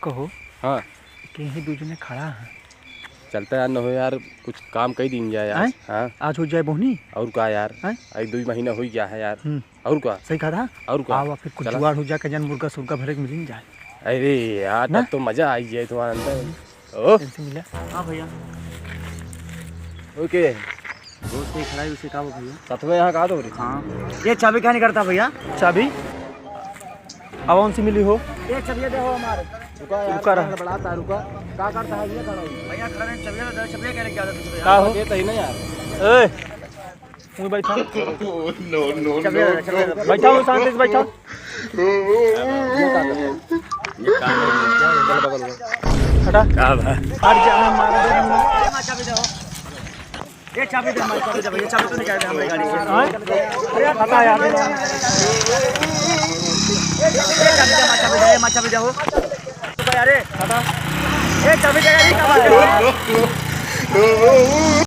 कहो हाँ कि यही दो जने खड़ा है। चलता यार, न हो यार कुछ काम कई दिन जाए यार। हाँ आज हो जाए बोहनी। और का यार, हैं? एक 2 महीना हो गया है यार। और का सही कहा था। और का आओ फिर कुछ जुगाड़ हो जाए, जन मुर्गा सुर्गा भरे के मिल जाए। अरे यार ना? तब तो मजा आई जाए तुम्हारे अंदर। ओ इनसे मिला। हाँ भैया। ओके दोस्त ही खड़ा है, उसे कहा भैया। साथ में यहाँ कहा तो रही। हाँ ये चाबी क्या नहीं करता भैया? चाबी अब उनसे मिली हो। ये चाबी दे हो हमारे। रुका रहा बड़ाता रुका का करता है ये खड़ा भैया खड़ा है, चाबी दे, चाबी क्या क्या है? का हो देता ही ना यार। ए मुझे बैठा। नो नो बैठा हूँ, शांति से बैठा। हटा का भाई हट जा, मारा दे। चाबी दे हो। ये चाबी दे, हमारी चाबी दे भैया। चाबी तो निकाल दे हमारी गाड़ी से। अरे हटा यार। ये चाबी दे, हमारी चाबी दे हो। तो यार हटा। ये चाबी दे, ये क्या बात है?